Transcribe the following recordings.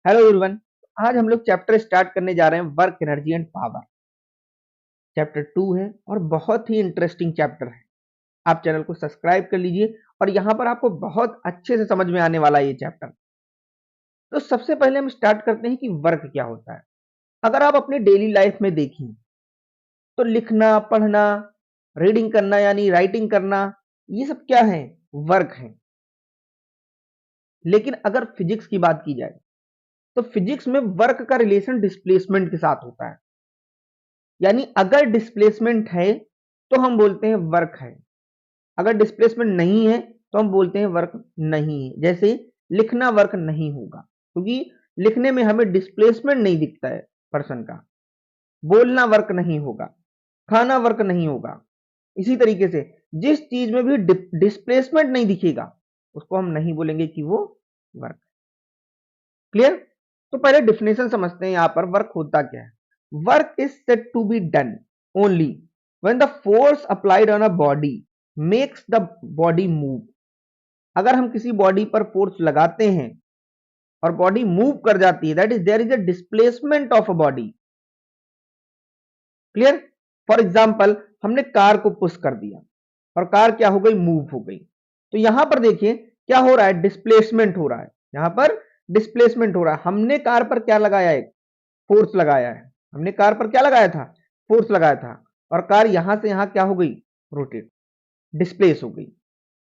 Hello everyone. आज हम लोग चैप्टर स्टार्ट करने जा रहे हैं work energy and power. Chapter 2 है और बहुत ही इंटरेस्टिंग चैप्टर है। आप चैनल को सब्सक्राइब कर लीजिए और यहाँ पर आपको बहुत अच्छे से समझ में आने वाला है ये चैप्टर। तो सबसे पहले हम स्टार्ट करते हैं कि वर्क क्या होता है। अगर आप अपनी डेली लाइफ में देखें तो लिखना, पढ़ना, रीडिंग करना यानी राइटिंग करना, ये सब क्या है? वर्क है। लेकिन अगर फिजिक्स की बात की जाए तो फिजिक्स में वर्क का रिलेशन डिस्प्लेसमेंट के साथ होता है। यानी अगर डिस्प्लेसमेंट है तो हम बोलते हैं वर्क है, अगर डिस्प्लेसमेंट नहीं है तो हम बोलते हैं वर्क नहीं है। जैसे लिखना वर्क नहीं होगा क्योंकि लिखने में हमें डिस्प्लेसमेंट नहीं दिखता है पर्सन का। बोलना वर्क नहीं होगा, खाना वर्क नहीं होगा। इसी तरीके से जिस चीज में भी डिस्प्लेसमेंट नहीं दिखेगा उसको हम नहीं बोलेंगे कि वो वर्क। क्लियर? तो पहले डेफिनेशन समझते हैं यहां पर वर्क होता क्या है। Work is said to be done only when the force applied on a body makes the body move. अगर हम किसी बॉडी पर फोर्स लगाते हैं और बॉडी मूव कर जाती है, that is there is a displacement of a body. Clear? For example हमने कार को पुश कर दिया और कार क्या हो गई? मूव हो गई। तो यहां पर देखिए क्या हो रहा है? डिस्प्लेसमेंट हो रहा है। यहां पर डिस्प्लेसमेंट हो रहा है। हमने कार पर क्या लगाया है? फोर्स लगाया है। हमने कार पर क्या लगाया था? फोर्स लगाया था। और कार यहां से यहां क्या हो गई? रोटेट, डिस्प्लेस हो गई।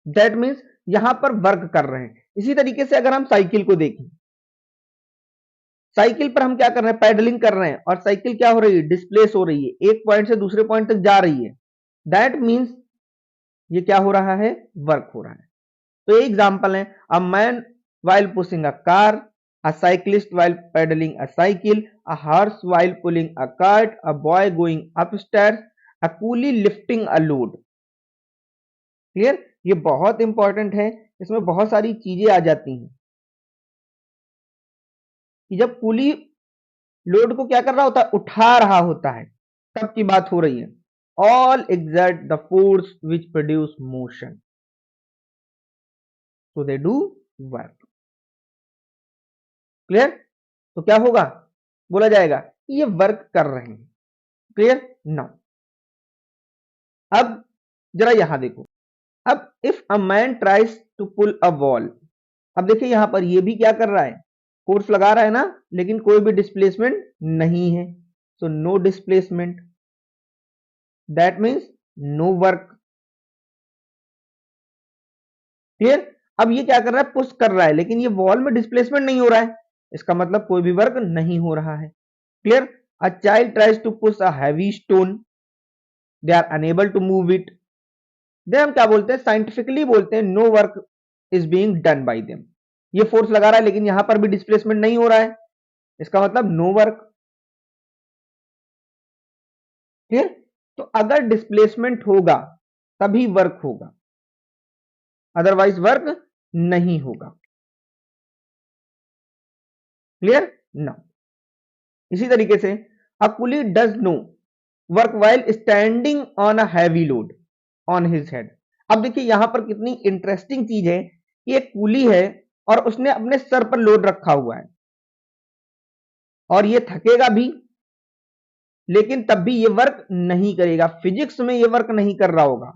दैट मीन्स यहां पर वर्क कर रहे हैं। इसी तरीके से अगर हम साइकिल को देखें, साइकिल पर हम क्या कर रहे हैं? पैडलिंग कर रहे हैं और साइकिल क्या हो रही है? डिस्प्लेस हो रही है, एक पॉइंट से दूसरे पॉइंट तक जा रही है। दैट मीन्स ये क्या हो रहा है? वर्क हो रहा है। तो ये एग्जांपल है, a man while pushing a car, a cyclist while pedaling a cycle, a horse while pulling a cart, a boy going upstairs, a coolie lifting a load। Clear? ये बहुत इंपॉर्टेंट है। इसमें बहुत सारी चीजें आ जाती हैं कि जब कूली लोड को क्या कर रहा होता है? उठा रहा होता है, तब की बात हो रही है। All exert the force which produce motion, so they do work। Clear? तो क्या होगा? बोला जाएगा कि ये वर्क कर रहे हैं। क्लियर? नाउ अब जरा यहां देखो। अब if a man tries to pull a wall, अब देखिए यहां पर ये भी क्या कर रहा है? फोर्स लगा रहा है ना, लेकिन कोई भी डिस्प्लेसमेंट नहीं है। So no displacement, that means no work. Clear? अब ये क्या कर रहा है? पुश कर रहा है, लेकिन ये वॉल में डिस्प्लेसमेंट नहीं हो रहा है। इसका मतलब कोई भी वर्क नहीं हो रहा है। Clear? A child tries to push a heavy stone, they are unable to move it. दे हम क्या बोलते हैं? साइंटिफिकली बोलते हैं no work is being done by them. ये फोर्स लगा रहा है लेकिन यहां पर भी डिस्प्लेसमेंट नहीं हो रहा है, इसका मतलब नो वर्क। क्लियर? तो अगर डिस्प्लेसमेंट होगा तभी वर्क होगा, अदरवाइज वर्क नहीं होगा। क्लियर? ना इसी तरीके से a coolie does no work while standing on a heavy load on his head. अब देखिए यहां पर कितनी इंटरेस्टिंग चीज है कि एक कूली है और उसने अपने सर पर लोड रखा हुआ है और ये थकेगा भी, लेकिन तब भी ये वर्क नहीं करेगा। फिजिक्स में ये वर्क नहीं कर रहा होगा।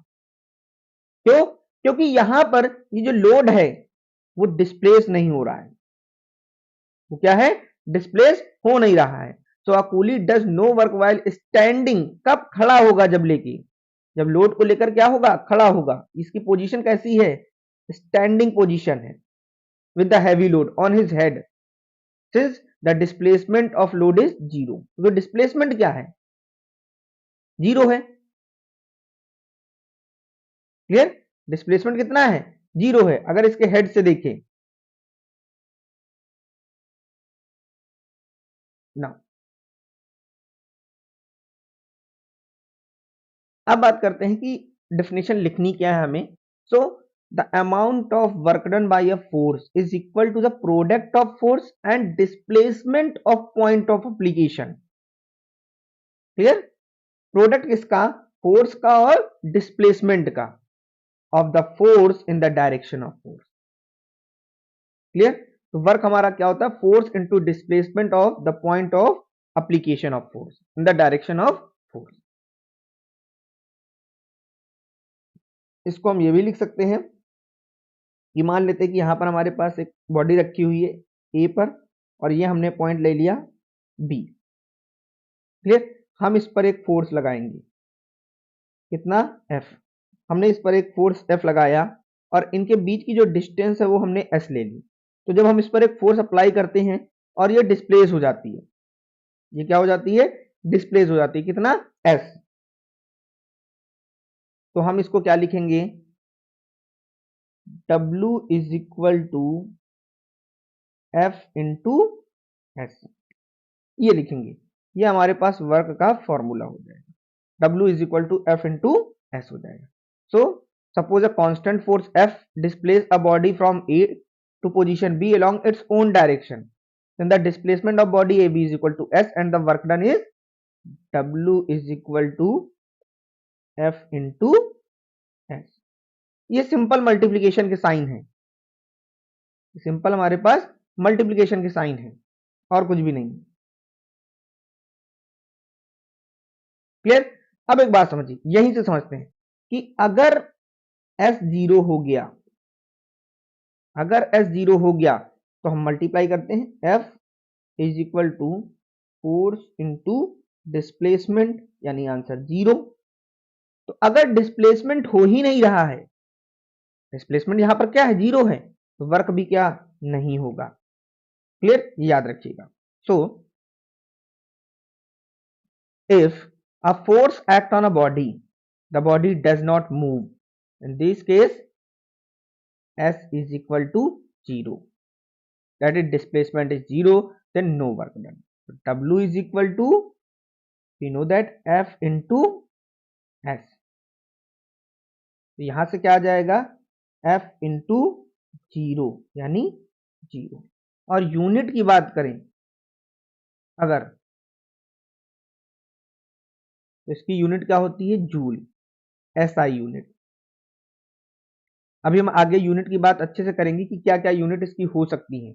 क्यों? क्योंकि यहां पर ये जो लोड है वो डिस्प्लेस नहीं हो रहा है। वो क्या है? डिस्प्लेस हो नहीं रहा है। So a coolie does no work while standing. कब खड़ा होगा? जब लेके, जब लोड को लेकर क्या होगा? खड़ा होगा। इसकी पोजीशन कैसी है? स्टैंडिंग पोजीशन है with the heavy load on his head, since the displacement of load is zero. तो डिस्प्लेसमेंट क्या है? जीरो है। क्लियर? डिस्प्लेसमेंट कितना है? जीरो है। अगर इसके हेड से देखें ना। अब बात करते हैं कि डेफिनेशन लिखनी क्या है हमें। So the amount of work done by a force is equal to the product of force and displacement of point of application. Clear? Product किसका? फोर्स का और डिस्प्लेसमेंट का, of the force in the direction of force. Clear? तो work हमारा क्या होता है, force into displacement of the point of application of force in the direction of force. इसको हम ये भी लिख सकते हैं कि मान लेते हैं कि यहां पर हमारे पास एक बॉडी रखी हुई है ए पर, और ये हमने पॉइंट ले लिया बी। क्लियर? हम इस पर एक फोर्स लगाएंगे, कितना, एफ। हमने इस पर एक फोर्स एफ लगाया और इनके बीच की जो डिस्टेंस है वो हमने एस ले ली। तो जब हम इस पर एक फोर्स अप्लाई करते हैं और ये डिस्प्लेस हो जाती है, ये क्या हो जाती है, डिस्प्लेस हो जाती है, कितना, एस। तो हम इसको क्या लिखेंगे, W is equal to F into S, ये लिखेंगे। ये हमारे पास वर्क का फॉर्मूला हो जाएगा, W is equal to F into S हो जाएगा। So suppose a constant force F displace a body from A to position B along its own direction, then the displacement of body AB is equal to S and the work done is W is equal to F into S। ये simple multiplication के sign है, simple हमारे पास multiplication के sign है और कुछ भी नहीं। क्लियर? अब एक बात समझिए, यहीं से समझते हैं कि अगर S 0 हो गया, अगर S 0 हो गया तो हम मल्टीप्लाई करते हैं, F is equal to force into displacement, यानी आंसर 0। तो अगर डिस्प्लेसमेंट हो ही नहीं रहा है, डिस्प्लेसमेंट यहां पर क्या है, 0 है, तो वर्क भी क्या नहीं होगा। क्लियर? याद रखिएगा। So if a force act on a body, the body does not move, in this case S is equal to 0, that is displacement is 0, then no work done। So W is equal to, we know that F into S, तो यहां से क्या आ जाएगा, F into 0 यानी 0। और unit की बात करें अगर, तो इसकी यूनिट क्या होती है, जूल, SI यूनिट। अभी हम आगे यूनिट की बात अच्छे से करेंगे कि क्या क्या यूनिट इसकी हो सकती है,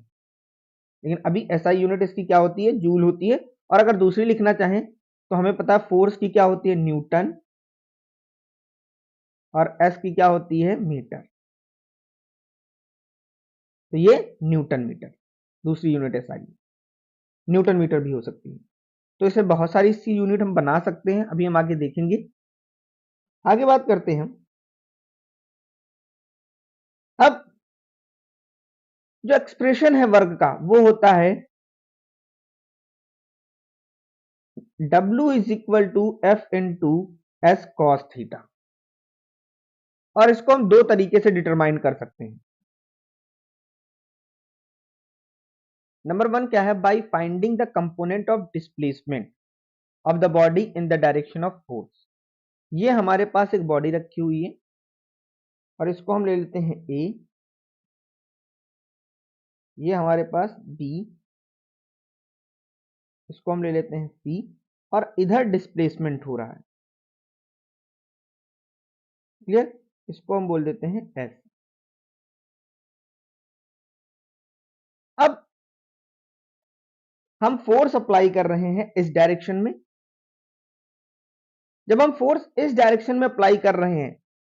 लेकिन अभी SI यूनिट इसकी क्या होती है, जूल होती है। और अगर दूसरी लिखना चाहें तो हमें पता है फोर्स की क्या होती है, न्यूटन, और S की क्या होती है, मीटर। तो ये न्यूटन मीटर दूसरी यूनिट SI, न्यूटन मीटर भी हो सकती है। तो इसे बहुत सारी इसकी यूनिट हम बना सकते हैं, अभी हम आगे देखेंगे। आगे बात करते हैं, अब जो एक्सप्रेशन है वर्ग का वो होता है W is equal to F into S cos theta, और इसको हम दो तरीके से डिटरमाइन कर सकते हैं। नंबर वन क्या है, by finding the component of displacement of the body in the direction of force. ये हमारे पास एक बॉडी रखी हुई है और इसको हम ले लेते हैं ए, ये हमारे पास बी, इसको हम ले लेते हैं सी, और इधर डिस्प्लेसमेंट हो रहा है। क्लियर? इसको हम बोल देते हैं एस। अब हम फोर्स अप्लाई कर रहे हैं इस डायरेक्शन में। जब हम फोर्स इस डायरेक्शन में अप्लाई कर रहे हैं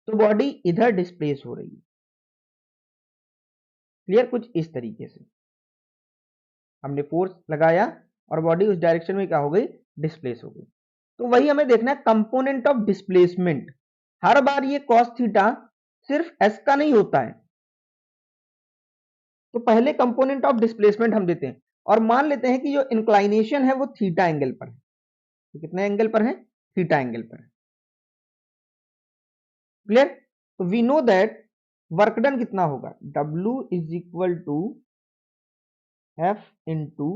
तो बॉडी इधर डिस्प्लेस हो रही है। क्लियर? कुछ इस तरीके से हमने फोर्स लगाया और बॉडी उस डायरेक्शन में क्या हो गई, डिस्प्लेस हो गई। तो वही हमें देखना है, कंपोनेंट ऑफ डिस्प्लेसमेंट। हर बार ये कॉस थीटा सिर्फ एस का नहीं होता है, तो पहले कंपोनेंट ऑफ डिस्प्लेसमेंट हम देते हैं और मान लेते हैं कि जो इंक्लाइनेशन है वो थीटा एंगल पर है। तो कितने एंगल पर है, थीटा एंगल पर है। क्लियर? तो we know that work done कितना होगा, W is equal to F into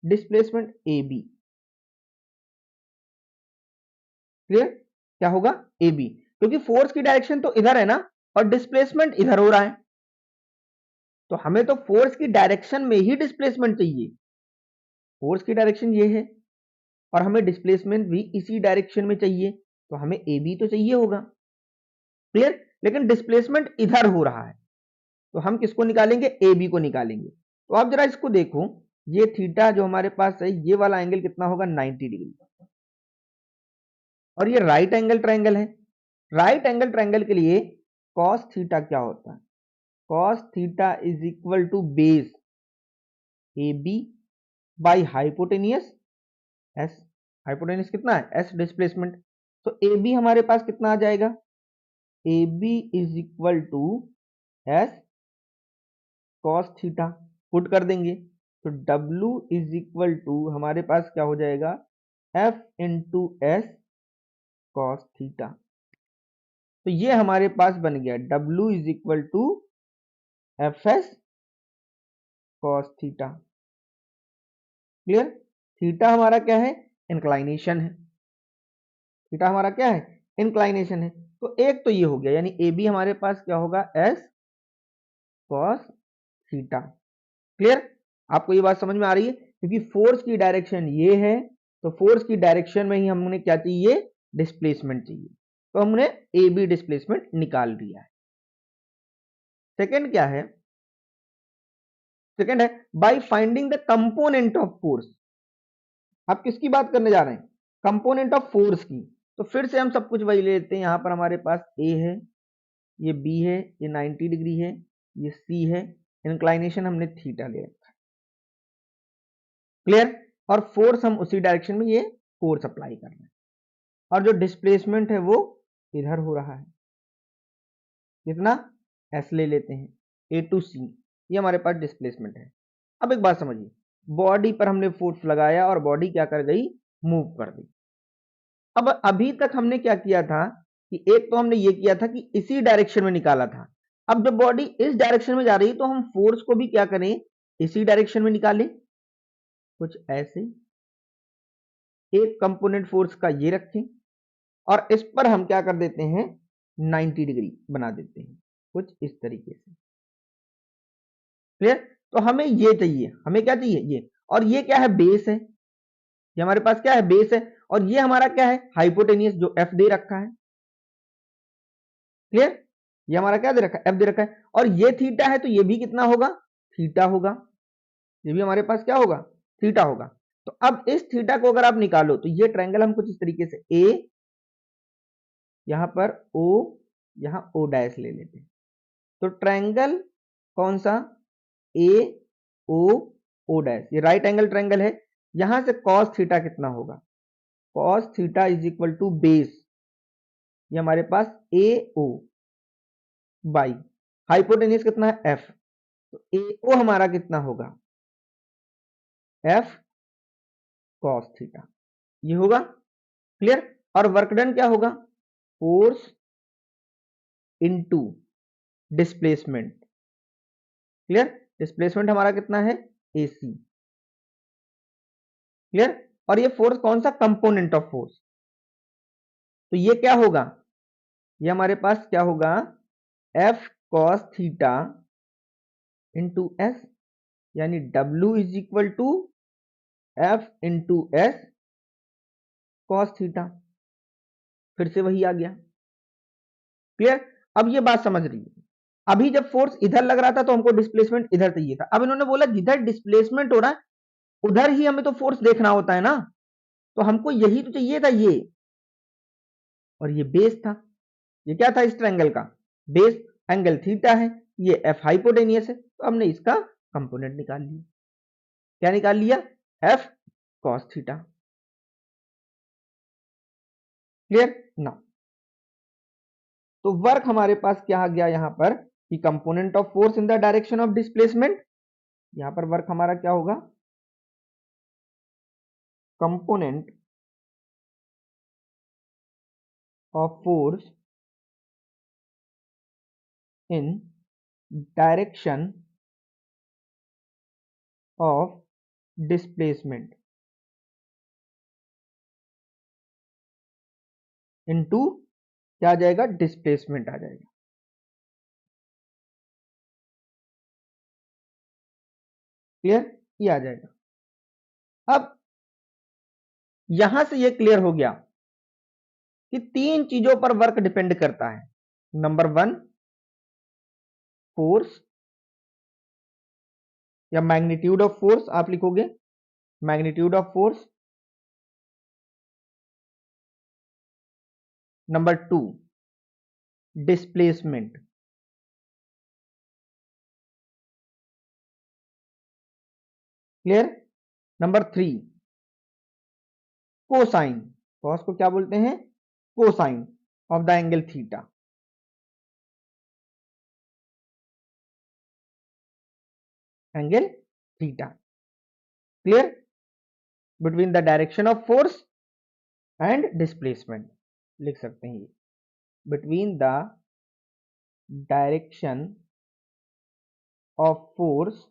displacement A B. Clear? क्या होगा, ए बी, क्योंकि फोर्स की डायरेक्शन तो इधर है ना और डिस्प्लेसमेंट इधर हो रहा है, तो हमें तो फोर्स की डायरेक्शन में ही डिस्प्लेसमेंट चाहिए। फोर्स की डायरेक्शन ये है और हमें डिस्प्लेसमेंट भी इसी डायरेक्शन में चाहिए, तो हमें ए बी तो चाहिए होगा। क्लियर? लेकिन डिस्प्लेसमेंट इधर हो रहा है, तो हम किसको निकालेंगे, ए बी को निकालेंगे। तो आप जरा इसको देखो, ये थीटा जो हमारे पास है, ये वाला एंगल कितना होगा, 90 डिग्री, और ये राइट एंगल ट्रायंगल है। राइट एंगल ट्रायंगल के लिए कॉस थीटा क्या होता है, cos theta is equal to base A B by hypotenuse S. Hypotenuse कितना है, एस डिस्प्लेसमेंट। तो ए बी हमारे पास कितना आ जाएगा, A B is equal to S cos theta, put कर देंगे। तो W इज इक्वल टू हमारे पास क्या हो जाएगा, F into S cos theta. तो ये हमारे पास बन गया W is equal to F S cos theta. Clear. Theta हमारा क्या है, इंक्लाइनेशन है। थीटा हमारा क्या है, इंक्लाइनेशन है। तो एक तो ये हो गया, यानी ए बी हमारे पास क्या होगा, एस कॉस थीटा। क्लियर। आपको ये बात समझ में आ रही है, क्योंकि फोर्स की डायरेक्शन ये है, तो फोर्स की डायरेक्शन में ही हमने क्या चाहिए, डिस्प्लेसमेंट चाहिए। तो हमने ए बी डिस्प्लेसमेंट निकाल दिया है। सेकंड क्या है, सेकंड है by finding the component of force. आप किसकी बात करने जा रहे हैं, कंपोनेंट ऑफ फोर्स की। तो फिर से हम सब कुछ वही लेते हैं। यहां पर हमारे पास ए है, ये बी है, ये 90 डिग्री है, ये सी है, इंक्लाइनेशन हमने थीटा ले रखा है। क्लियर। और फोर्स हम उसी डायरेक्शन में ये फोर्स अप्लाई कर रहे हैं, और जो डिस्प्लेसमेंट है वो इधर हो रहा है, कितना, एस ले लेते हैं, ए टू सी, ये हमारे पास डिस्प्लेसमेंट है। अब एक बात समझिए, बॉडी पर हमने फोर्स लगाया और बॉडी क्या कर गई, मूव कर गई। अब अभी तक हमने क्या किया था कि एक तो हमने ये किया था कि इसी डायरेक्शन में निकाला था। अब जब बॉडी इस डायरेक्शन में जा रही है तो हम फोर्स को भी क्या करें, इसी डायरेक्शन में निकालें। कुछ ऐसे एक कंपोनेंट फोर्स का ये रखें, और इस पर हम क्या कर देते हैं, 90 डिग्री बना देते हैं, कुछ इस तरीके से। क्लियर। तो हमें ये चाहिए, हमें क्या चाहिए, ये, और ये क्या है, बेस है। ये हमारे पास क्या है, बेस है, और ये हमारा क्या है, हाइपोटेनियस, जो एफ दे रखा है। क्लियर। ये हमारा क्या दे रखा है, एफ दे रखा है, और ये थीटा है, तो ये भी कितना होगा, थीटा होगा। ये भी हमारे पास क्या होगा, थीटा होगा। तो अब इस थीटा को अगर आप निकालो तो ये ट्रायंगल हम कुछ इस तरीके से, ए, यहां पर ओ, यहां ओ डैश ले लेते हैं। तो ट्रायंगल कौन सा, ए ओ ओ डैश, ये राइट एंगल ट्रायंगल है। यहां से कॉस थीटा कितना होगा, cos theta is equal to base, ये हमारे पास ए ओ बाई हाइपोटेनियस कितना है, एफ। तो ए ओ हमारा कितना होगा, एफ कॉस थीटा, ये होगा। क्लियर। और वर्क डन क्या होगा, force into displacement. Clear. Displacement हमारा कितना है, एसी। क्लियर। और ये फोर्स कौन सा, कंपोनेंट ऑफ फोर्स। तो ये क्या होगा, ये हमारे पास क्या होगा, F cos theta into S, यानी W is equal to F into S cos theta. फिर से वही आ गया। क्लियर। अब ये बात समझ रही है, अभी जब फोर्स इधर लग रहा था तो हमको डिस्प्लेसमेंट इधर चाहिए था। अब इन्होंने बोला जिधर डिस्प्लेसमेंट हो रहा है उधर ही हमें तो फोर्स देखना होता है ना, तो हमको यही तो चाहिए था, ये, और ये बेस था। ये क्या था, इस ट्रायंगल का बेस, एंगल थीटा है, ये एफ हाइपोटेनियस है, तो हमने इसका कंपोनेंट निकाल लिया। क्या निकाल लिया, एफ कॉस थीटा। क्लियर ना। तो वर्क हमारे पास क्या आ गया यहां पर, कि component of force in the direction of displacement. यहां पर वर्क हमारा क्या होगा, component of force in direction of displacement into क्या आ जाएगा, डिस्प्लेसमेंट आ जाएगा। क्लियर, ये आ जाएगा। अब यहां से ये क्लियर हो गया कि तीन चीजों पर वर्क डिपेंड करता है। नंबर वन, फोर्स, या मैग्नीट्यूड ऑफ फोर्स आप लिखोगे, magnitude of force. Number 2 displacement, clear. Number 3 cosine, cos को क्या बोलते हैं, cosine of the angle theta, angle theta, clear, between the direction of force and displacement लिख सकते हैं ये, between the direction of force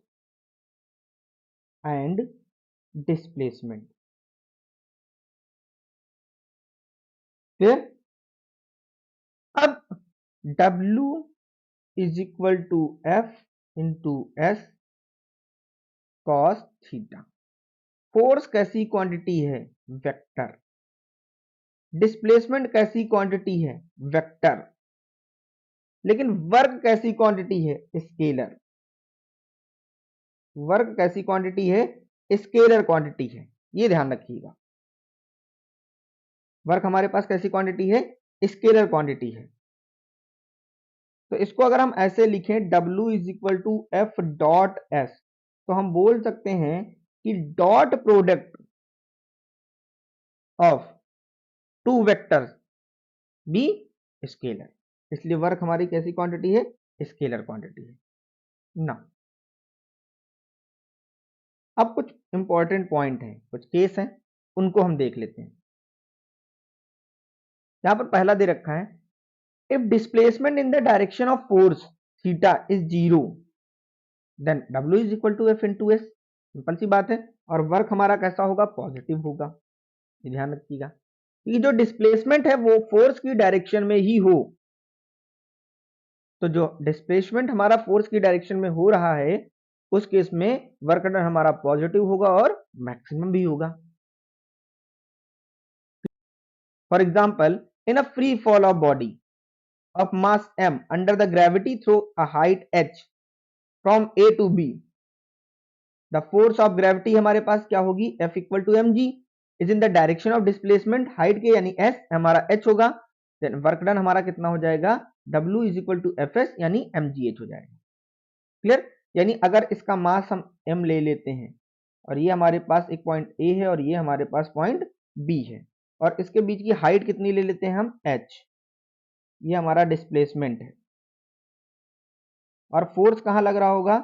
and displacement, clear. अब W is equal to F into S cos theta. Force कैसी quantity है, vector. Displacement कैसी quantity है, vector. लेकिन वर्क कैसी क्वांटिटी है, स्केलर। वर्क कैसी क्वांटिटी है, स्केलर क्वांटिटी है, ये ध्यान रखिएगा। वर्क हमारे पास कैसी क्वांटिटी है, स्केलर क्वांटिटी है। तो इसको अगर हम ऐसे लिखें W is equal to F dot S, तो हम बोल सकते हैं कि dot product of two vectors be scalar. इसलिए वर्क हमारी कैसी क्वांटिटी है, स्केलर क्वांटिटी है ना। अब कुछ इंपॉर्टेंट पॉइंट हैं, कुछ केस हैं, उनको हम देख लेते हैं। यहां पर पहला दे रखा है, if displacement in the direction of force theta is 0 then W is equal to F into S. Simple सी बात है। और वर्क हमारा कैसा होगा, पॉजिटिव होगा, ये ध्यान रखिएगा। कि जो डिस्प्लेसमेंट है वो फोर्स की डायरेक्शन में ही हो, तो जो डिस्प्लेसमेंट हमारा फोर्स की डायरेक्शन में हो रहा है उस केस में वर्क डन हमारा पॉजिटिव होगा और मैक्सिमम भी होगा। For example, in a free fall of body of mass m under the gravity through a height h from a to b, the force of gravity हमारे पास क्या होगी, F equal to mg is in the direction of displacement, height के यानी s हमारा h होगा, then work done हमारा कितना हो जाएगा, W is equal to fs यानी mgh हो जाएगा। क्लियर। यानी अगर इसका मास हम m ले लेते हैं और ये हमारे पास एक पॉइंट A है और ये हमारे पास पॉइंट B है और इसके बीच की हाइट कितनी ले लेते हैं हम, h, ये हमारा डिस्प्लेसमेंट है। और फोर्स कहां लग रहा होगा,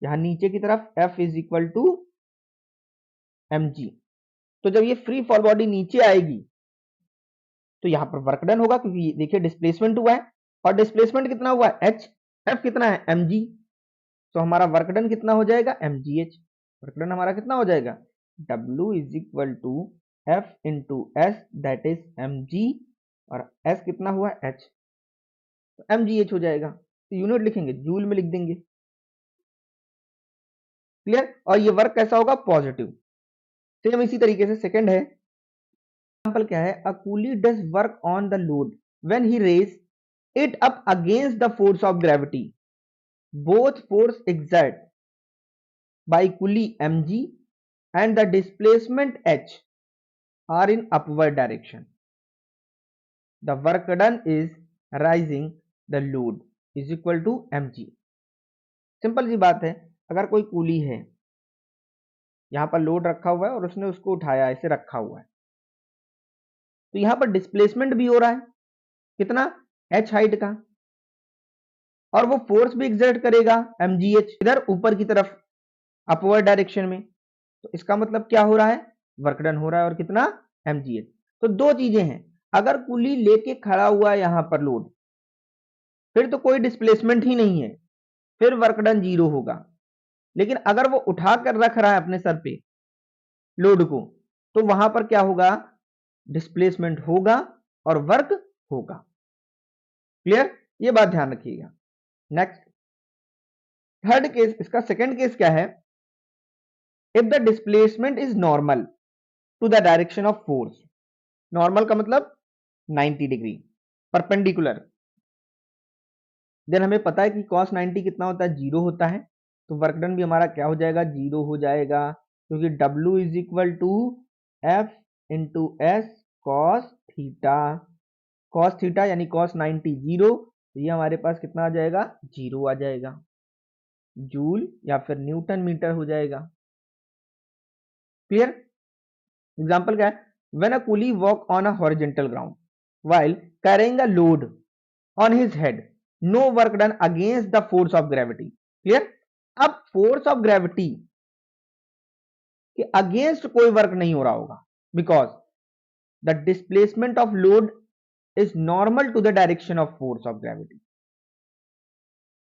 यहां नीचे की तरफ, F is equal to mg। तो जब ये फ्री फॉल बॉडी नीचे आएगी तो यहां पर वर्क डन होगा, क्योंकि देखिए डिस्प्लेसमेंट हुआ है और डिस्प्लेसमेंट कितना हुआ है, h, F कितना है, mg। तो हमारा वर्क डन कितना हो जाएगा, mgh। वर्क डन हमारा कितना हो जाएगा, W is equal to F into S that is mg और s कितना हुआ, h, तो mgh हो जाएगा। तो यूनिट लिखेंगे, जूल में लिख देंगे। क्लियर। और ये वर्क कैसा होगा, पॉजिटिव। सेम इसी तरीके से सेकंड है, एग्जांपल क्या है, a coolie does work on the load when he raise it up against the force of gravity, both force exert by coolie mg and the displacement h are in upward direction, the work done is rising the load is equal to mg। Simple सी बात है, अगर कोई coolie है, यहां पर load रखा हुआ है और उसने उसको उठाया, ऐसे रखा हुआ है, तो यहां पर डिस्प्लेसमेंट भी हो रहा है, कितना, h हाइट का, और वो फोर्स भी एक्सर्ट करेगा mgh इधर ऊपर की तरफ अपवर्ड डायरेक्शन में। तो इसका मतलब क्या हो रहा है, वर्क डन हो रहा है और कितना, mgh। तो दो चीजें हैं, अगर कुली लेके खड़ा हुआ है यहां पर लोड, फिर तो कोई डिस्प्लेसमेंट ही नहीं है, फिर वर्क डन 0 होगा। लेकिन अगर वो उठाकर रख रहा है अपने सर पे लोड को, तो वहां पर क्या होगा, डिस्प्लेसमेंट होगा और वर्क होगा। क्लियर, ये बात ध्यान रखिएगा। नेक्स्ट, थर्ड केस, इसका सेकंड केस क्या है, if the displacement is normal to the direction of force. Normal का मतलब 90 डिग्री परपेंडिकुलर, देन हमें पता है कि cos 90 कितना होता है, 0 होता है। तो वर्क डन भी हमारा क्या हो जाएगा, जीरो हो जाएगा, क्योंकि W is equal to F into S cos theta. Cos theta यानी कॉस 90 जीरो, तो ये हमारे पास कितना आ जाएगा, जीरो आ जाएगा, जूल या फिर न्यूटन मीटर हो जाएगा। क्लियर। एग्जाम्पल क्या है, when a coolie walk on a horizontal ground while carrying a load on his head, no work done against the force of gravity. Clear. अब फोर्स ऑफ ग्रेविटी के against कोई work नहीं हो रहा होगा, because the displacement of load is normal to the direction of force of gravity.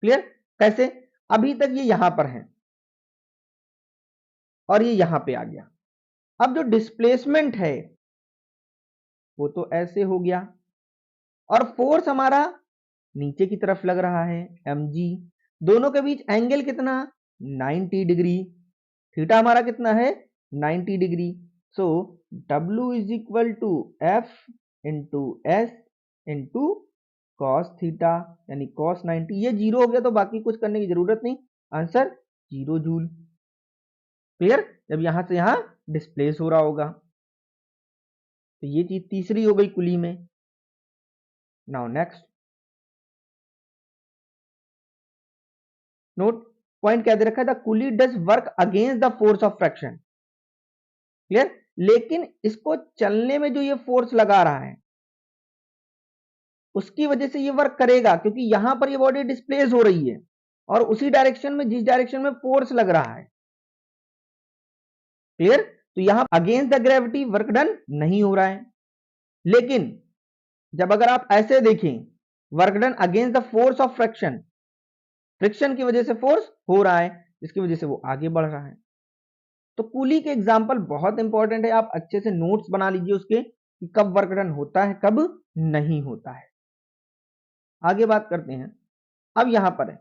Clear. कैसे, अभी तक ये यहां पर है और ये यहां पे आ गया, अब जो डिस्प्लेसमेंट है वो तो ऐसे हो गया, और फोर्स हमारा नीचे की तरफ लग रहा है mg, दोनों के बीच एंगल कितना, 90 डिग्री, थीटा हमारा कितना है 90 degree. So W is equal to F into S into cos theta यानी कॉस 90। ये जीरो हो गया तो बाकी कुछ करने की जरूरत नहीं, आंसर जीरो जूल। क्लियर। जब यहां से यहां डिस्प्लेस हो रहा होगा, तो ये चीज तीसरी हो गई कुली में। नाउ नेक्स्ट नोट, पॉइंट क्या दे रखा है, the coolie does work against the force of fraction. Clear. लेकिन इसको चलने में जो ये फोर्स लगा रहा है उसकी वजह से ये वर्क करेगा, क्योंकि यहां पर ये बॉडी डिस्प्लेस हो रही है और उसी डायरेक्शन में जिस डायरेक्शन में फोर्स लग रहा है। क्लियर। तो यहां against the gravity work done नहीं हो रहा है, लेकिन जब अगर आप ऐसे देखें, work done against the force of friction, friction की वजह से फोर्स हो रहा है जिसकी वजह से वो आगे बढ़ रहा है। तो कूली के एग्जाम्पल बहुत इंपॉर्टेंट है, आप अच्छे से नोट्स बना लीजिए उसके कि कब वर्क डन होता है कब नहीं होता है। आगे बात करते हैं, अब यहां पर है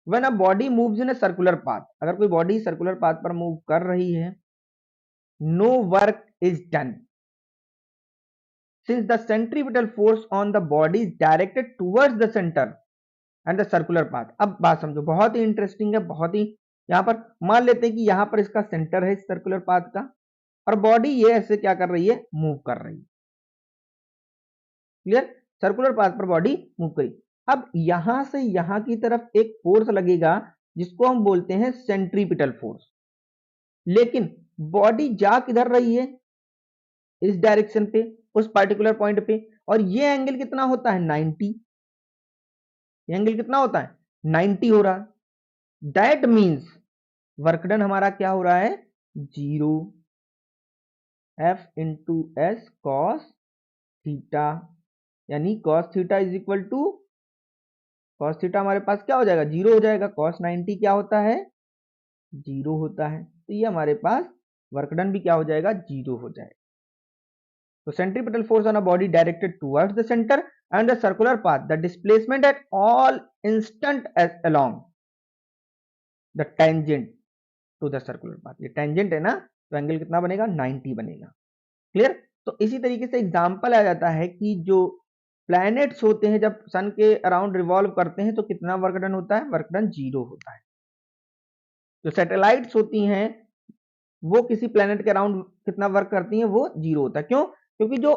when a body moves in a circular path, अगर कोई बॉडी सर्कुलर पाथ पर मूव कर रही है, no work is done since the centripetal force on the body is directed towards the centre and the circular path. अब बात समझो, बहुत ही इंटरेस्टिंग है, बहुत ही, यहां पर मान लेते हैं कि यहां पर इसका सेंटर है इस सर्कुलर पाथ का, और बॉडी ये ऐसे क्या कर रही है, मूव कर रही है। क्लियर। सर्कुलर पाथ पर बॉडी मूव करी, अब यहां से यहां की तरफ एक फोर्स लगेगा जिसको हम बोलते हैं सेंट्रीपिटल फोर्स, लेकिन बॉडी जा किधर रही है, इस डायरेक्शन पे, उस पार्टिकुलर पॉइंट पे, और ये एंगल कितना होता है 90, ये एंगल कितना होता है 90 हो रहा है। दैट मीन्स वर्क डन हमारा क्या हो रहा है, zero, F into S cos theta, यानी cos theta is equal to, cos theta हमारे पास क्या हो जाएगा, जीरो हो जाएगा, कॉस 90 क्या होता है, जीरो होता है, तो ये हमारे पास वर्क डन भी क्या हो जाएगा, जीरो हो जाएगा। तो centripetal force on a body directed towards the centre and the circular path, the displacement at all instant along the tangent to the circular path, ये टेंजेंट है ना, तो एंगल कितना बनेगा 90 बनेगा। क्लियर। तो इसी तरीके से एग्जांपल आ जाता है कि जो प्लैनेट्स होते हैं जब सन के अराउंड रिवॉल्व करते हैं तो कितना वर्क डन होता है, वर्क डन जीरो होता है। जो सैटेलाइट्स होती हैं वो किसी प्लैनेट के अराउंड कितना वर्क करती हैं, वो जीरो होता है। क्यों, क्योंकि जो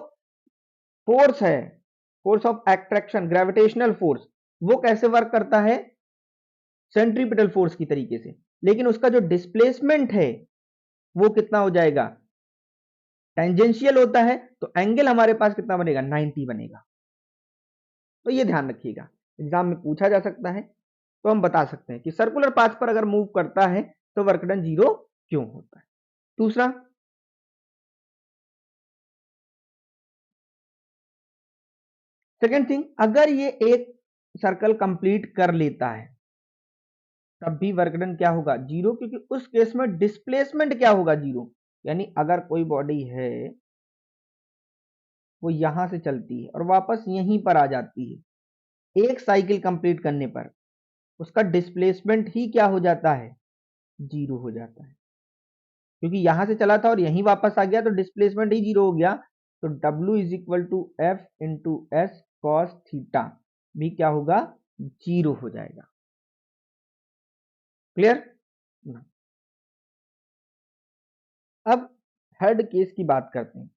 फोर्स है, force of attraction, gravitational force, वो कैसे वर्क करता है, सेंट्रीपिटल फोर्स की तरीके से, लेकिन उसका जो डिस्प्लेसमेंट है वो कितना हो जाएगा, टेंजेंशियल होता है, तो एंगल हमारे पास कितना बनेगा 90 बनेगा। तो ये ध्यान रखिएगा, एग्जाम में पूछा जा सकता है, तो हम बता सकते हैं कि सर्कुलर पाथ पर अगर मूव करता है तो वर्क डन जीरो क्यों होता है। दूसरा, सेकेंड थिंग, अगर ये एक सर्कल कंप्लीट कर लेता है तब भी वर्क डन क्या होगा, जीरो, क्योंकि उस केस में डिस्प्लेसमेंट क्या होगा, जीरो। यानी अगर कोई बॉडी है वो यहां से चलती है और वापस यहीं पर आ जाती है, एक साइकिल कंप्लीट करने पर उसका डिस्प्लेसमेंट ही क्या हो जाता है, जीरो हो जाता है, क्योंकि यहां से चला था और यहीं वापस आ गया तो डिस्प्लेसमेंट ही जीरो हो गया। तो W is equal to F into S cos theta भी क्या होगा, जीरो हो जाएगा। क्लियर। ना। अब थर्ड केस की बात करते हैं,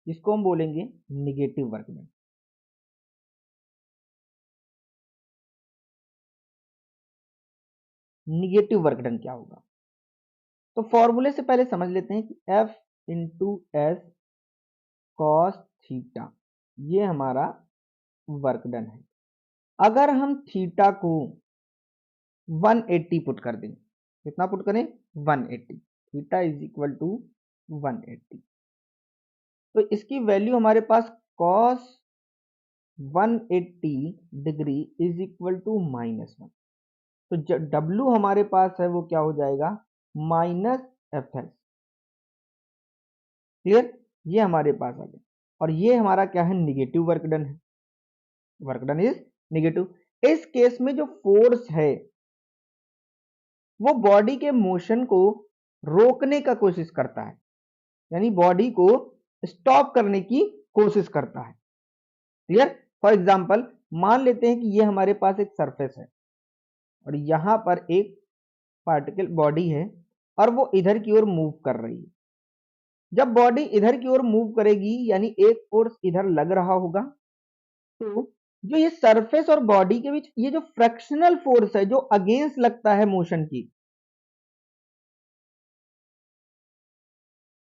इसको हम बोलेंगे negative work done. Negative work done क्या होगा? तो फॉर्मूले से पहले समझ लेते हैं कि F into S cos theta ये हमारा वर्क डन है। अगर हम थीटा को 180 पुट कर दें, कितना पुट करें? 180, थीटा इज इक्वल टू 180, तो इसकी वैल्यू हमारे पास cos 180 degree is equal to -1, तो W हमारे पास है वो क्या हो जाएगा? -FS। क्लियर? ये हमारे पास आ गया, और ये हमारा क्या है? निगेटिव वर्क डन है। Work done is negative. इस केस में जो फोर्स है वो बॉडी के मोशन को रोकने का कोशिश करता है, यानी बॉडी को स्टॉप करने की कोशिश करता है। क्लियर? फॉर एग्जाम्पल मान लेते हैं कि ये हमारे पास एक सरफेस है और यहां पर एक पार्टिकल बॉडी है और वो इधर की ओर मूव कर रही है। जब बॉडी इधर की ओर मूव करेगी यानी एक फोर्स इधर लग रहा होगा, तो जो ये सरफेस और बॉडी के बीच ये जो फ्रैक्शनल फोर्स है जो अगेंस्ट लगता है मोशन की,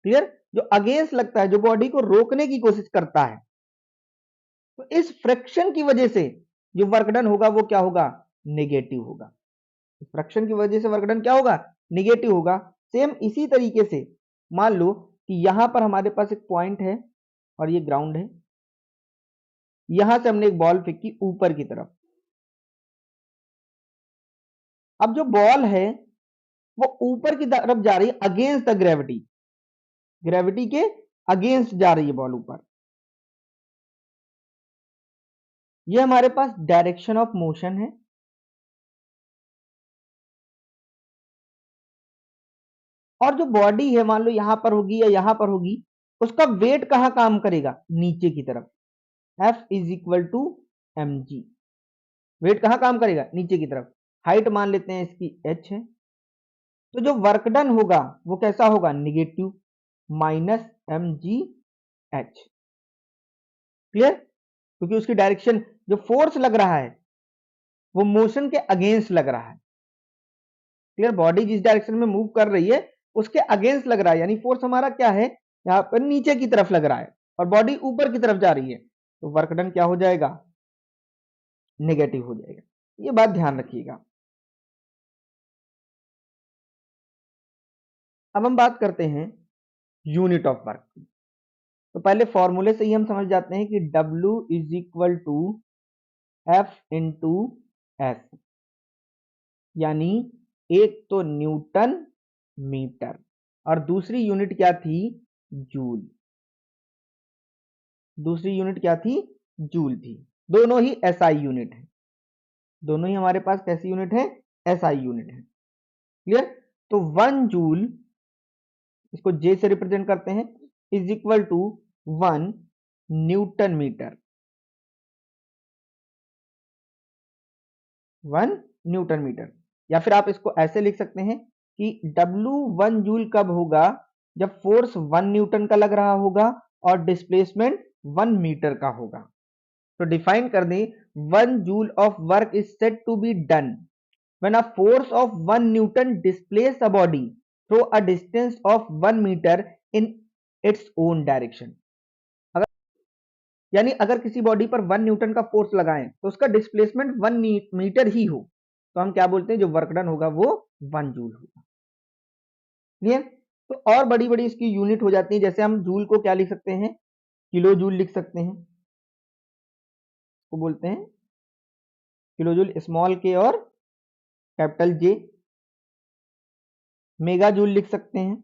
क्लियर? जो अगेंस्ट लगता है, जो बॉडी को रोकने की कोशिश करता है, तो इस फ्रिक्शन की वजह से जो वर्क डन होगा वो क्या होगा? नेगेटिव होगा। फ्रिक्शन की वजह से वर्क डन क्या होगा? नेगेटिव होगा। सेम इसी तरीके से मान लो कि यहां पर हमारे पास एक पॉइंट है और ये ग्राउंड है, यहां से हमने एक बॉल फेंकी ऊपर की तरफ। अब जो बॉल है वो ऊपर की तरफ जा रही है अगेंस्ट द ग्रेविटी, ग्रेविटी के अगेंस्ट जा रही है बॉल ऊपर। ये हमारे पास डायरेक्शन ऑफ मोशन है। और जो बॉडी है मान लो यहां पर होगी या यहां पर होगी, उसका वेट कहां काम करेगा? नीचे की तरफ। F is equal to mg, weight कहां काम करेगा? नीचे की तरफ। हाइट मान लेते हैं इसकी h है, तो जो वर्क डन होगा वो कैसा होगा? Negative, -mgh। क्लियर? क्योंकि उसकी डायरेक्शन, जो फोर्स लग रहा है वो मोशन के अगेंस्ट लग रहा है। क्लियर? बॉडी जिस डायरेक्शन में मूव कर रही है उसके अगेंस्ट लग रहा है, यानी फोर्स हमारा क्या है? यहां पर नीचे की तरफ लग रहा है और बॉडी ऊपर की तरफ जा रही है, तो वर्क डन क्या हो जाएगा? नेगेटिव हो जाएगा। ये बात ध्यान रखिएगा। अब हम बात करते हैं यूनिट ऑफ वर्क की। तो पहले फॉर्मूले से ही हम समझ जाते हैं कि W is equal to F into S, यानी एक तो न्यूटन मीटर और दूसरी यूनिट क्या थी? जूल। दूसरी यूनिट क्या थी? जूल थी। दोनों ही एसआई यूनिट है, दोनों ही हमारे पास कैसी यूनिट है? एसआई यूनिट है। क्लियर? तो 1 जूल, इसको जे से रिप्रेजेंट करते हैं, is equal to 1 newton metre. 1 newton metre, या फिर आप इसको ऐसे लिख सकते हैं कि W 1 जूल कब होगा? जब फोर्स 1 न्यूटन का लग रहा होगा और डिस्प्लेसमेंट 1 मीटर का होगा। तो डिफाइन कर दें, 1 joule of work is said to be done when a force of 1 Newton displaces a body through a distance of 1 meter in its own direction। अगर, यानी अगर किसी बॉडी पर 1 न्यूटन का फोर्स लगाएं तो उसका डिस्प्लेसमेंट 1 मीटर ही हो, तो हम क्या बोलते हैं? जो वर्क डन होगा वो 1 जूल होगा। क्लियर? तो और बड़ी बड़ी इसकी यूनिट हो जाती है, जैसे हम जूल को क्या लिख सकते हैं? किलो जूल लिख सकते हैं, को बोलते हैं किलो जूल, स्मॉल के और कैपिटल जे। मेगा जूल लिख सकते हैं,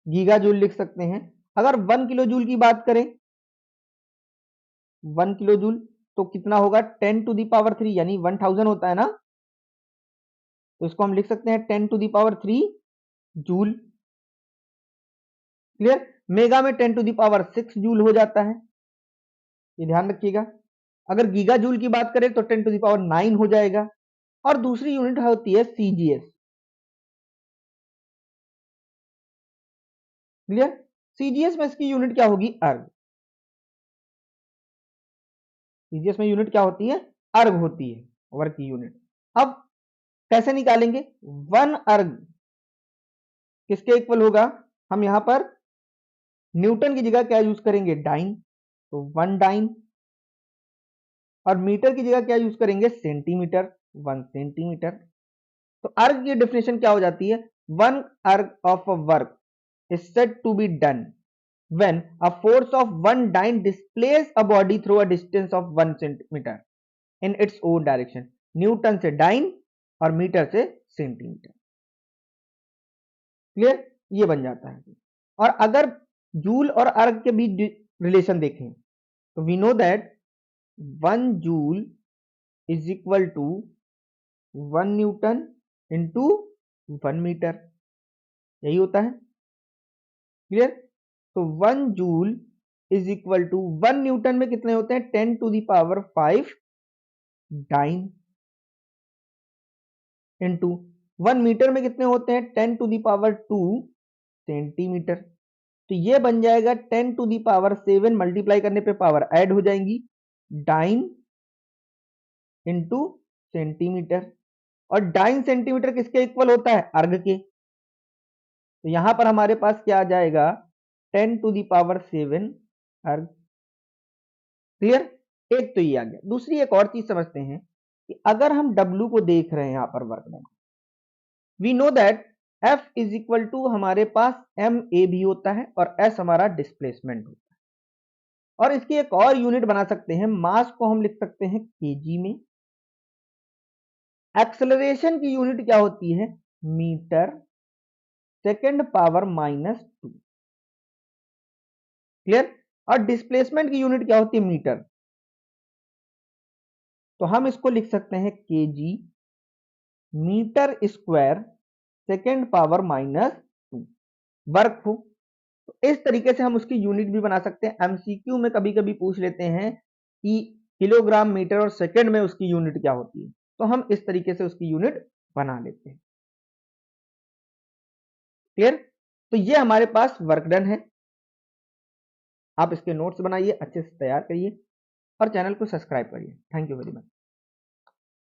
गीगा जूल लिख सकते हैं। अगर 1 किलो जूल की बात करें, 1 किलो जूल तो कितना होगा? 10⁻³ यानी 1000 होता है ना, तो इसको हम लिख सकते हैं 10⁻³ जूल। क्लियर? मेगा में 10⁻6 जूल हो जाता है, ये ध्यान रखिएगा। अगर गीगा जूल की बात करें तो 10⁹ हो जाएगा। और दूसरी यूनिट होती है सीजीएस। क्लियर? सीजीएस में इसकी यूनिट क्या होगी? अर्ग। सीजीएस में यूनिट क्या होती है? अर्ग होती है, वर्क की यूनिट। अब कैसे निकालेंगे? 1 अर्ग किसके इक्वल होगा? हम यहां पर न्यूटन की जगह क्या यूज करेंगे? डाइन। तो 1 डाइन। और मीटर की जगह क्या यूज करेंगे? सेंटीमीटर। 1 सेंटीमीटर। तो अर्ग की डेफिनेशन क्या हो जाती है? 1 अर्ग of a work is said to be done when a force of 1 dyne displaces a body through a distance of 1 centimeter in its own direction। Newton से डाइन और मीटर से सेंटीमीटर। क्लियर? ये बन जाता है। और अगर जूल और अर्ग के बीच रिलेशन देखें तो we know that 1 joule is equal to 1 newton into 1 metre. यही होता है। क्लियर? तो 1 joule is equal to 1 newton में कितने होते हैं? 10⁵ डाइन इंटू 1 मीटर में कितने होते हैं? 10⁵2 सेंटीमीटर। तो ये बन जाएगा 10⁷7 मल्टीप्लाई करने पे पावर ऐड हो जाएंगी, डाइन इंटू सेंटीमीटर। और डाइन सेंटीमीटर किसके इक्वल होता है? अर्ग के। तो यहां पर हमारे पास क्या आ जाएगा? 10⁷7 अर्ग। क्लियर? एक तो ये आ गया। दूसरी एक और चीज समझते हैं कि अगर हम W को देख रहे हैं यहां पर work done, we know that F is equal to हमारे पास MA भी होता है और S हमारा डिस्प्लेसमेंट होता है। और इसकी एक और यूनिट बना सकते हैं, मास को हम लिख सकते हैं केजी में। एक्सेलरेशन की यूनिट क्या होती है? Metre second power -2। क्लियर? और डिस्प्लेसमेंट की यूनिट क्या होती है? मीटर। तो हम इसको लिख सकते हैं KG metre square second power -2 work हो। तो इस तरीके से हम उसकी यूनिट भी बना सकते हैं। एमसीक्यू में कभी कभी पूछ लेते हैं कि किलोग्राम, मीटर और सेकेंड में उसकी यूनिट क्या होती है, तो हम इस तरीके से उसकी यूनिट बना लेते हैं। क्लियर? तो ये हमारे पास वर्क डन है। आप इसके नोट्स बनाइए, अच्छे से तैयार करिए और चैनल को सब्सक्राइब करिए। Thank you very much.